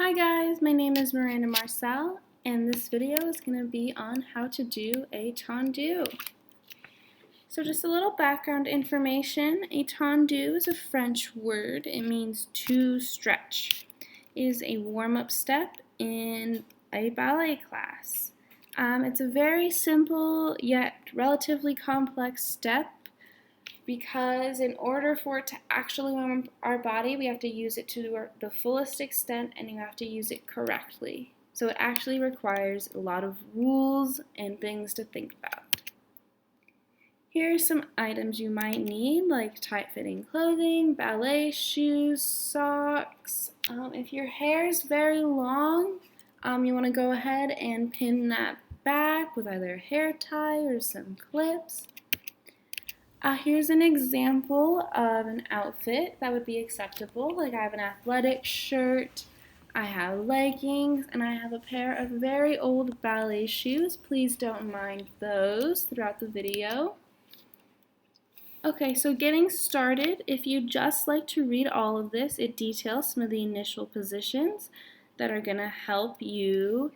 Hi guys, my name is Miranda Marcel, and this video is going to be on how to do a tendu. So just a little background information. A tendu is a French word. It means to stretch. It is a warm-up step in a ballet class. It's a very simple yet relatively complex step because in order for it to actually warm up our body, we have to use it to the fullest extent and you have to use it correctly. So it actually requires a lot of rules and things to think about. Here are some items you might need, like tight-fitting clothing, ballet shoes, socks. If your hair is very long, you want to go ahead and pin that back with either a hair tie or some clips. Here's an example of an outfit that would be acceptable. Like I have an athletic shirt, I have leggings, and I have a pair of very old ballet shoes. Please don't mind those throughout the video. Okay, so getting started, if you just like to read all of this, it details some of the initial positions that are going to help you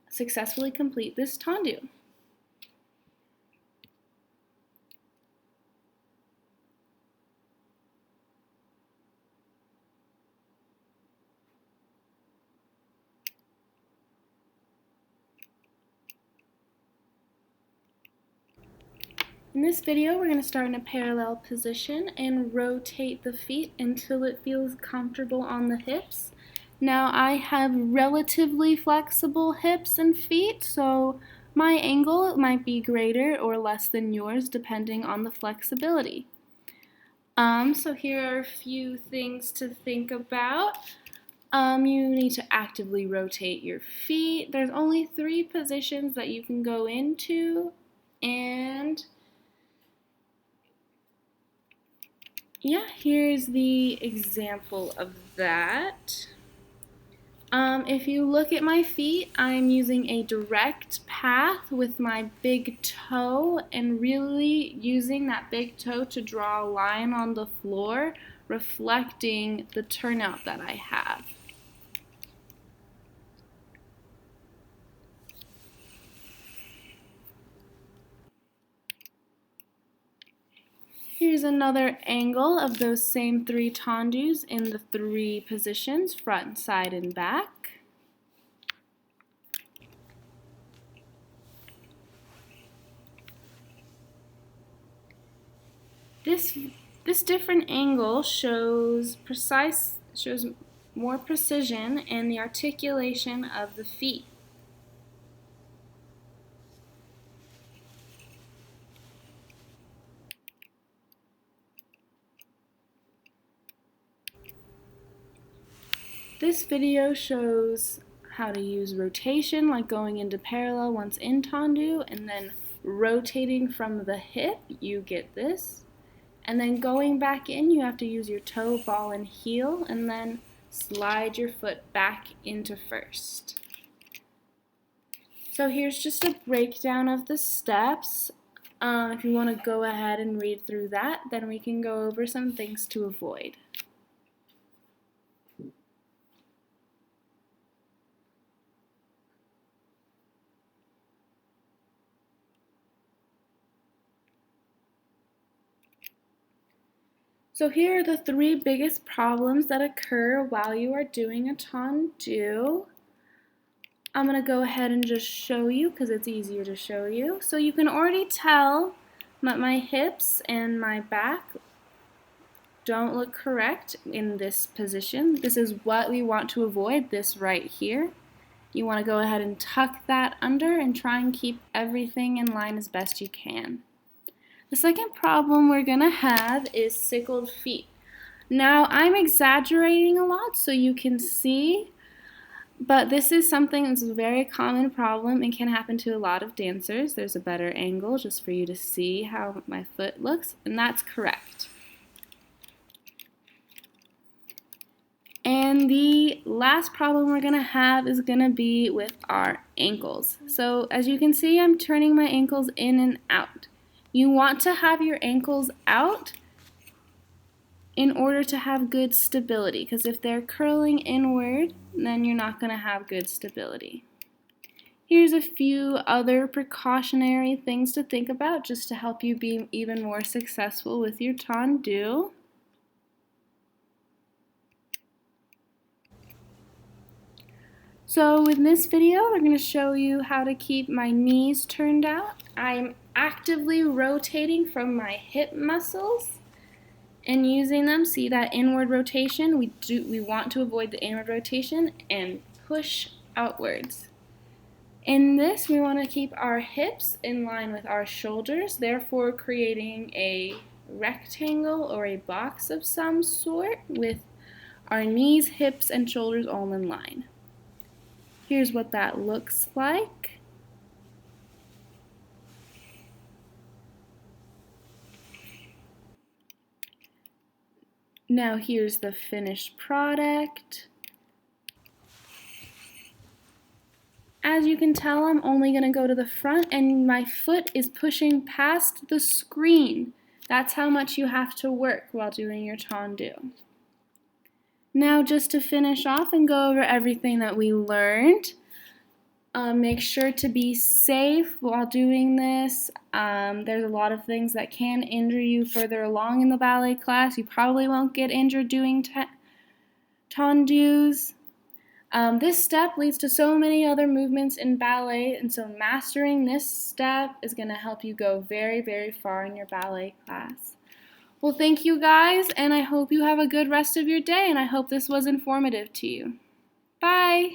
successfully complete this tendu. In this video, we're going to start in a parallel position and rotate the feet until it feels comfortable on the hips. Now, I have relatively flexible hips and feet, so my angle might be greater or less than yours depending on the flexibility. So here are a few things to think about. You need to actively rotate your feet. There's only 3 positions that you can go into, and yeah, here's the example of that. If you look at my feet, I'm using a direct path with my big toe and really using that big toe to draw a line on the floor, reflecting the turnout that I have. Here's another angle of those same 3 tendus in the 3 positions, front, side, and back. This different angle shows more precision in the articulation of the feet. This video shows how to use rotation, like going into parallel once in tendu, and then rotating from the hip, you get this. And then going back in, you have to use your toe, ball, and heel, and then slide your foot back into first. So here's just a breakdown of the steps. If you want to go ahead and read through that, then we can go over some things to avoid. So here are the 3 biggest problems that occur while you are doing a tendu. I'm going to go ahead and just show you because it's easier to show you. So you can already tell that my hips and my back don't look correct in this position. This is what we want to avoid, this right here. You want to go ahead and tuck that under and try and keep everything in line as best you can. The second problem we're going to have is sickled feet. Now, I'm exaggerating a lot so you can see, but this is something that's a very common problem and can happen to a lot of dancers. There's a better angle just for you to see how my foot looks, and that's correct. And the last problem we're going to have is going to be with our ankles. So as you can see, I'm turning my ankles in and out. You want to have your ankles out in order to have good stability, because if they're curling inward, then you're not going to have good stability. Here's a few other precautionary things to think about just to help you be even more successful with your tendu. So in this video, I'm going to show you how to keep my knees turned out. I'm actively rotating from my hip muscles and using them. See that inward rotation? We want to avoid the inward rotation and push outwards. In this, we want to keep our hips in line with our shoulders, therefore creating a rectangle or a box of some sort with our knees, hips, and shoulders all in line. Here's what that looks like. Now here's the finished product. As you can tell, I'm only going to go to the front and my foot is pushing past the screen. That's how much you have to work while doing your tendu. Now just to finish off and go over everything that we learned, make sure to be safe while doing this. There's a lot of things that can injure you further along in the ballet class. You probably won't get injured doing tendus. This step leads to so many other movements in ballet, and so mastering this step is going to help you go very, very far in your ballet class. Well, thank you guys, and I hope you have a good rest of your day, and I hope this was informative to you. Bye!